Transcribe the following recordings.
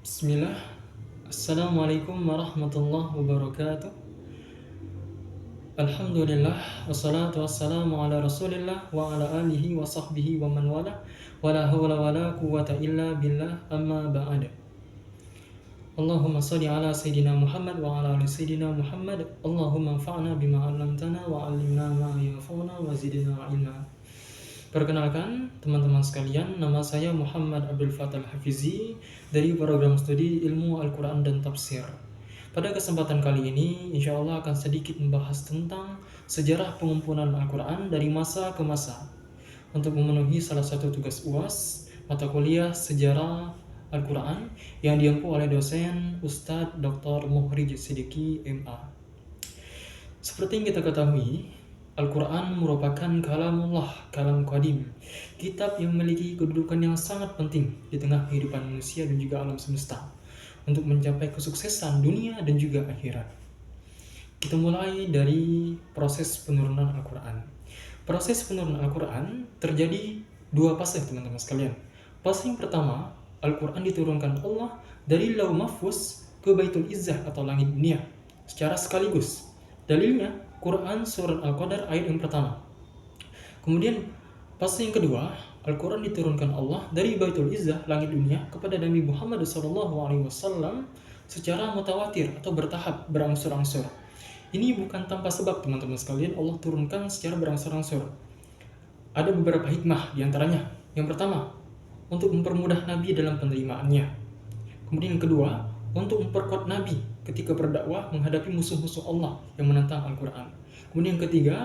Bismillah. Assalamualaikum warahmatullahi wabarakatuh. Alhamdulillah. Wassalatu wassalamu ala rasulillah wa ala alihi wa sahbihi wa man wala. Wa la hawla wa la quwwata illa billah, amma ba'd. Allahumma salli ala Sayyidina Muhammad wa ala ali Sayyidina Muhammad. Allahumma anfa'na bima 'allamtana wa 'allimna ma yanfa'una wa zidna ilma. Perkenalkan teman-teman sekalian, nama saya Muhammad Abdul Fatal Hafizi dari program studi Ilmu Al-Quran dan Tafsir. Pada kesempatan kali ini, insya Allah akan sedikit membahas tentang sejarah pengumpulan Al-Quran dari masa ke masa untuk memenuhi salah satu tugas UAS, mata kuliah Sejarah Al-Quran yang diempu oleh dosen Ustadz Dr. Muhrij Siddiqi MA. Seperti yang kita ketahui, Al-Quran merupakan kalamullah, kalam qadim, kitab yang memiliki kedudukan yang sangat penting di tengah kehidupan manusia dan juga alam semesta untuk mencapai kesuksesan dunia dan juga akhirat. Kita mulai dari proses penurunan Al-Quran. Proses penurunan Al-Quran terjadi dua fase, teman-teman sekalian. Fase yang pertama, Al-Quran diturunkan Allah dari Lauh Mahfuz ke Baitul Izzah atau langit dunia secara sekaligus. Dalilnya Quran Surat Al-Qadar ayat yang pertama. Kemudian fase yang kedua, Al-Quran diturunkan Allah dari Baitul Izzah langit dunia kepada Nabi Muhammad SAW secara mutawatir atau bertahap, berangsur-angsur. Ini bukan tanpa sebab, teman-teman sekalian. Allah turunkan secara berangsur-angsur. Ada beberapa hikmah diantaranya. Yang pertama, untuk mempermudah Nabi dalam penerimaannya. Kemudian yang kedua, untuk memperkuat Nabi ketika berdakwah menghadapi musuh-musuh Allah yang menentang Al-Quran. Kemudian yang ketiga,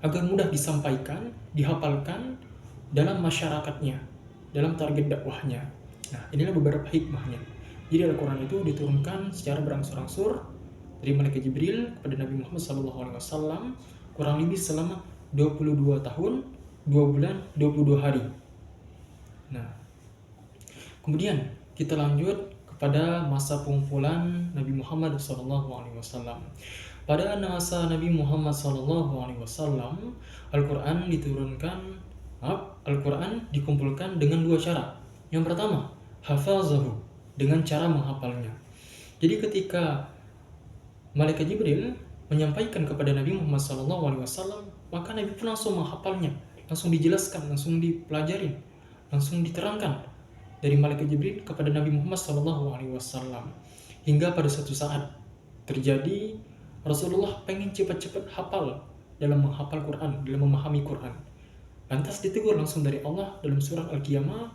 agar mudah disampaikan, dihafalkan dalam masyarakatnya, dalam target dakwahnya. Nah, inilah beberapa hikmahnya. Jadi Al-Quran itu diturunkan secara berangsur-angsur dari malaikat Jibril kepada Nabi Muhammad SAW kurang lebih selama 22 tahun, 2 bulan, 22 hari. Nah, kemudian kita lanjut pada masa pengumpulan Nabi Muhammad SAW. Pada masa Nabi Muhammad SAW, Al-Quran dikumpulkan dengan dua cara. Yang pertama, hafazahu, dengan cara menghafalnya. Jadi ketika malaikat Jibril menyampaikan kepada Nabi Muhammad SAW, maka Nabi pun langsung menghafalnya, langsung dijelaskan, langsung dipelajarin, langsung diterangkan dari malaikat Jibril kepada Nabi Muhammad SAW. Hingga pada suatu saat terjadi, Rasulullah pengen cepat-cepat hafal dalam menghafal Quran, dalam memahami Quran. Lantas ditegur langsung dari Allah dalam surah Al-Qiyamah,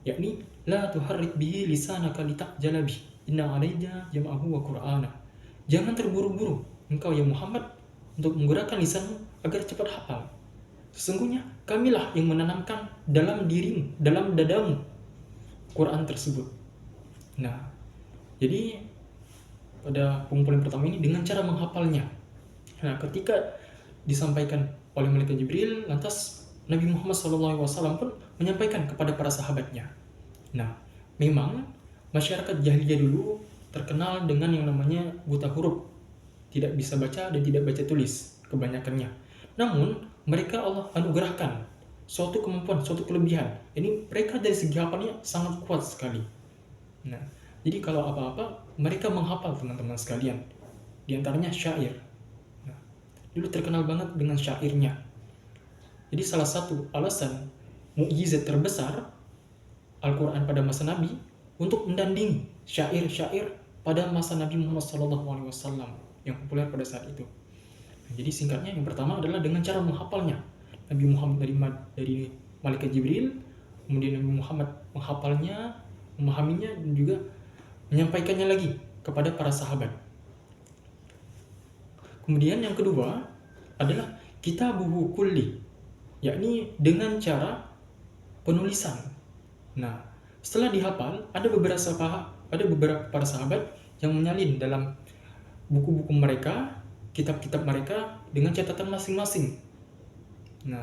yakni la tuharrik bihi lisanaka lita'jala bihi inna 'alaina jam'ahu wa qur'ana. Jangan terburu-buru engkau ya Muhammad untuk menggerakkan lisanmu agar cepat hafal. Sesungguhnya kamilah yang menanamkan dalam dirimu, dalam dadamu Quran tersebut. Nah, jadi pada pengumpulan pertama ini dengan cara menghafalnya. Nah, ketika disampaikan oleh malaikat Jibril, lantas Nabi Muhammad SAW pun menyampaikan kepada para sahabatnya. Nah, memang masyarakat jahiliyah dulu terkenal dengan yang namanya buta huruf, tidak bisa baca dan tidak baca tulis kebanyakannya. Namun mereka Allah anugerahkan suatu kemampuan, suatu kelebihan. Ini mereka dari segi hafalnya sangat kuat sekali. Nah, jadi kalau apa-apa mereka menghafal, teman-teman sekalian. Di antaranya syair. Nah, dulu terkenal banget dengan syairnya. Jadi salah satu alasan mukjizat terbesar Al-Quran pada masa Nabi untuk mendandingi syair-syair pada masa Nabi Muhammad SAW yang populer pada saat itu. Jadi singkatnya, yang pertama adalah dengan cara menghafalnya. Nabi Muhammad dari malaikat Jibril, kemudian Nabi Muhammad menghafalnya, memahaminya, dan juga menyampaikannya lagi kepada para sahabat. Kemudian yang kedua adalah kitabuhu kulli, yakni dengan cara penulisan. Nah, setelah dihafal, ada beberapa para sahabat yang menyalin dalam buku-buku mereka, kitab-kitab mereka dengan catatan masing-masing. Nah,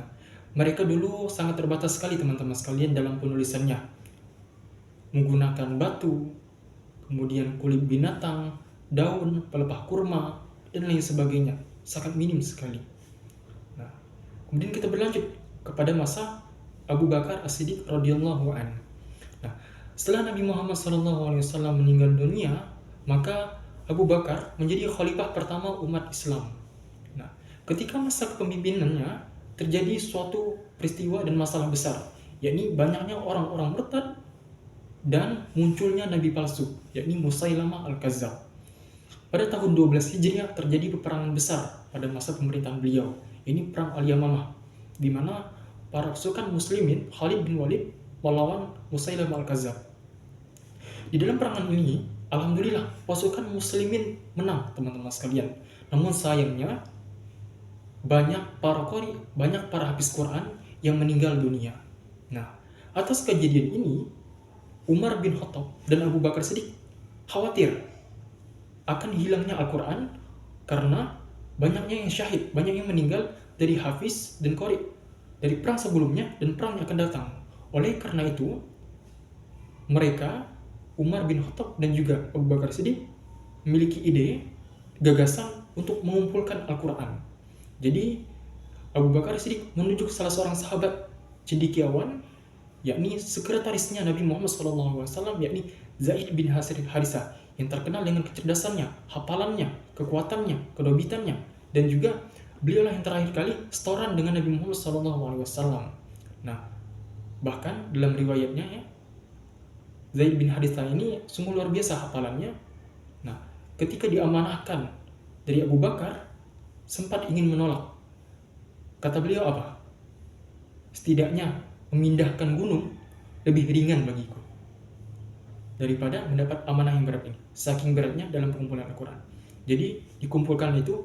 mereka dulu sangat terbatas sekali, teman-teman sekalian, dalam penulisannya. Menggunakan batu, kemudian kulit binatang, daun, pelepah kurma, dan lain sebagainya. Sangat minim sekali. Nah, kemudian kita berlanjut kepada masa Abu Bakar As-Siddiq radhiyallahu anhu. Nah, Setelah Nabi Muhammad SAW meninggal dunia, maka Abu Bakar menjadi khalifah pertama umat Islam. Nah, ketika masa kepemimpinannya terjadi suatu peristiwa dan masalah besar, yakni banyaknya orang-orang murtad dan munculnya nabi palsu, yakni Musailamah Al-Kazzab. Pada tahun 12 Hijriah terjadi peperangan besar pada masa pemerintahan beliau. Ini perang Al-Yamamah, di mana para pasukan muslimin Khalid bin Walid melawan Musailamah Al-Kazzab. Di dalam perangan ini, alhamdulillah pasukan muslimin menang, teman-teman sekalian. Namun sayangnya banyak para hafiz Quran yang meninggal dunia. Nah, atas kejadian ini Umar bin Khattab dan Abu Bakar Siddiq khawatir akan hilangnya Al-Quran karena banyaknya yang syahid, banyak yang meninggal dari hafiz dan qari dari perang sebelumnya dan perang yang akan datang. Oleh karena itu, mereka, Umar bin Khattab dan juga Abu Bakar Siddiq, memiliki ide, gagasan untuk mengumpulkan Al-Quran. Jadi, Abu Bakar Siddiq menunjuk salah seorang sahabat cendekiawan, yakni sekretarisnya Nabi Muhammad SAW, yakni Zaid bin Harisah, yang terkenal dengan kecerdasannya, hafalannya, kekuatannya, kedobitannya, dan juga beliaulah yang terakhir kali setoran dengan Nabi Muhammad SAW. Nah, bahkan dalam riwayatnya ya, Zaid bin Harisah ini sungguh luar biasa hafalannya. Nah, ketika diamanahkan dari Abu Bakar, sempat ingin menolak. Kata beliau apa? Setidaknya memindahkan gunung lebih ringan bagiku daripada mendapat amanah yang berat ini. Saking beratnya dalam pengumpulan Al-Quran. Jadi dikumpulkan itu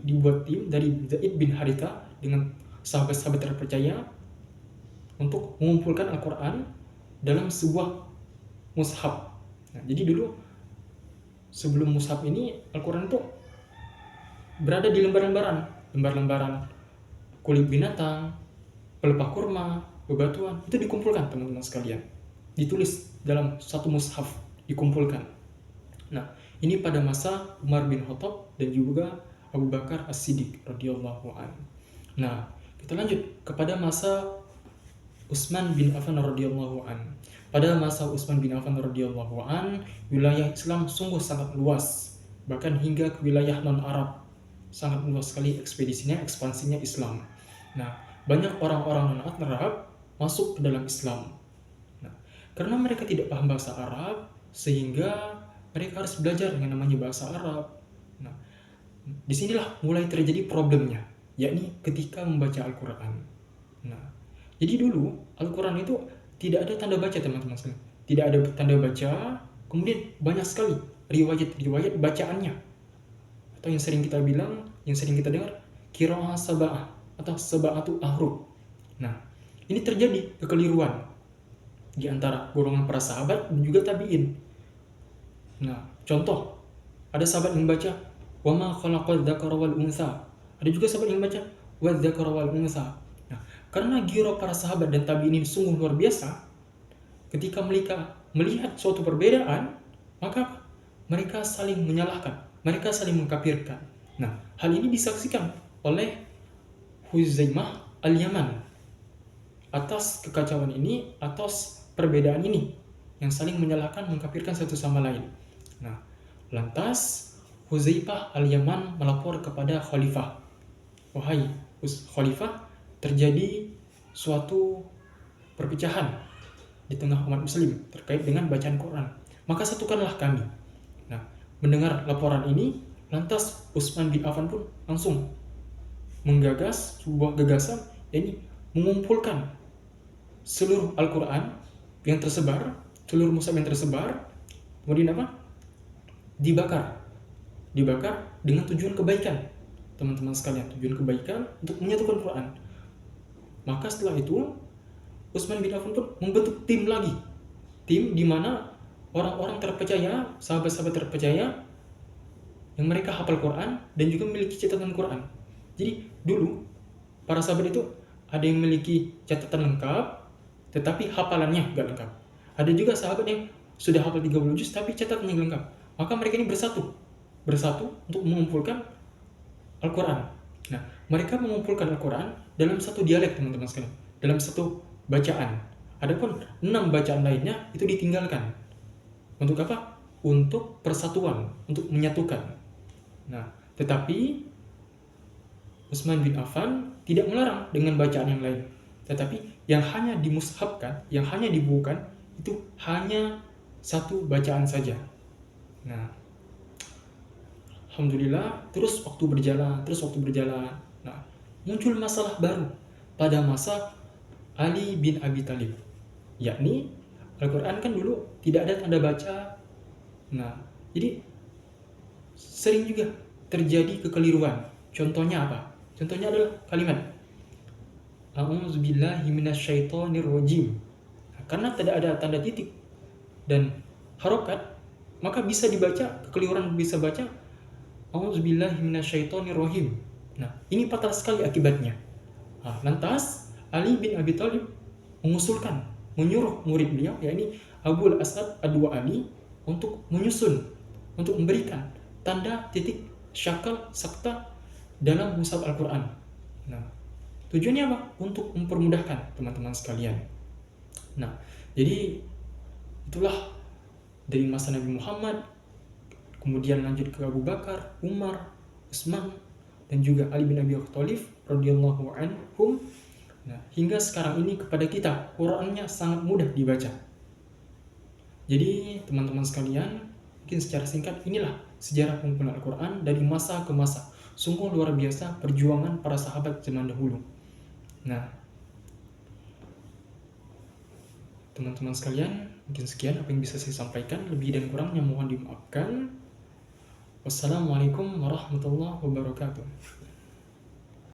dibuat tim dari Zaid bin Haritha dengan sahabat-sahabat terpercaya untuk mengumpulkan Al-Quran dalam sebuah mushaf. Nah, jadi dulu sebelum mushaf ini Al-Quran itu berada di lembar-lembaran kulit binatang, pelepah kurma, bebatuan, itu dikumpulkan teman-teman sekalian. Ditulis dalam satu mushaf, dikumpulkan. Nah, ini pada masa Umar bin Khattab dan juga Abu Bakar As-Siddiq radhiyallahu anhu. Nah, kita lanjut kepada masa Utsman bin Affan radhiyallahu anhu. Pada masa Utsman bin Affan radhiyallahu anhu, wilayah Islam sungguh sangat luas, bahkan hingga ke wilayah non-Arab. Sangat luas sekali ekspedisinya, ekspansinya Islam. Nah, banyak orang-orang non-Arab masuk ke dalam Islam. Nah, karena mereka tidak paham bahasa Arab, sehingga mereka harus belajar yang namanya bahasa Arab. Nah, disinilah mulai terjadi problemnya, yakni ketika membaca Al-Quran. Nah, jadi dulu Al-Quran itu tidak ada tanda baca, teman-teman sekalian. Tidak ada tanda baca, kemudian banyak sekali riwayat-riwayat bacaannya. Atau yang sering kita bilang, yang sering kita dengar, qiraah sab'ah atau sab'atu ahruf. Nah, ini terjadi kekeliruan di antara golongan para sahabat dan juga tabi'in. Nah, contoh, ada sahabat yang baca wa ma khalaqal dzakara wal untha. Ada juga sahabat yang baca wa dzakara wal untha. Nah, karena giro para sahabat dan tabi'in ini sungguh luar biasa, ketika mereka melihat suatu perbedaan, maka mereka saling menyalahkan, mereka saling mengkafirkan. Nah, hal ini disaksikan oleh Huzaimah Al-Yaman atas kekacauan ini, atas perbedaan ini yang saling menyalahkan, mengkafirkan satu sama lain. Nah, lantas Huzaifah Al-Yaman melapor kepada khalifah. Wahai khalifah, terjadi suatu perpecahan di tengah umat muslim terkait dengan bacaan Quran. Maka satukanlah kami. Nah, mendengar laporan ini, lantas Utsman bin Affan pun langsung menggagas sebuah gagasan, yakni mengumpulkan seluruh Al-Quran yang tersebar, seluruh mushaf yang tersebar, kemudian apa? Dibakar dengan tujuan kebaikan, teman-teman sekalian, tujuan kebaikan untuk menyatukan Quran. Maka setelah itu Utsman bin Affan pun membentuk tim lagi, tim di mana orang-orang terpercaya, sahabat-sahabat terpercaya yang mereka hafal Quran dan juga memiliki catatan Quran. Jadi dulu para sahabat itu ada yang memiliki catatan lengkap, tetapi hafalannya gak lengkap. Ada juga sahabat yang sudah hafal 30 juz tapi catatannya lengkap. Maka mereka ini bersatu untuk mengumpulkan Al-Quran. Nah, mereka mengumpulkan Al-Quran dalam satu dialek, teman-teman sekalian, dalam satu bacaan. Adapun 6 bacaan lainnya itu ditinggalkan. Untuk apa? Untuk persatuan, untuk menyatukan. Nah, tetapi Utsman bin Affan tidak melarang dengan bacaan yang lain. Tetapi yang hanya dimushafkan, yang hanya dibukukan itu hanya satu bacaan saja. Nah, alhamdulillah terus waktu berjalan. Nah, muncul masalah baru pada masa Ali bin Abi Thalib. Yakni Al-Quran kan dulu tidak ada tanda baca. Nah, jadi sering juga terjadi kekeliruan. Contohnya apa? Contohnya adalah kalimat A'udzubillahi minasyaitonirrajim. Nah, karena tidak ada tanda titik dan harokat, maka bisa dibaca, kekeliruan bisa baca A'udzubillahi minasyaitonirrajim. Nah, ini fatal sekali akibatnya. Nah, lantas Ali bin Abi Thalib mengusulkan, menyuruh murid beliau, yakni Abu al-As'ad Ad-Du'ali, untuk menyusun, untuk memberikan tanda titik syakal sakta dalam mushaf Al-Quran. Nah, tujuannya apa? Untuk mempermudahkan teman-teman sekalian. Nah, jadi itulah dari masa Nabi Muhammad, kemudian lanjut ke Abu Bakar, Umar, Utsman, dan juga Ali bin Abi Thalib radhiyallahu anhum. Nah, hingga sekarang ini kepada kita Qurannya sangat mudah dibaca. Jadi teman-teman sekalian, mungkin secara singkat inilah sejarah pengumpulan Al-Quran dari masa ke masa. Sungguh luar biasa perjuangan para sahabat zaman dahulu. Nah, teman-teman sekalian, mungkin sekian apa yang bisa saya sampaikan. Lebih dan kurangnya mohon dimaafkan. Wassalamualaikum warahmatullahi wabarakatuh.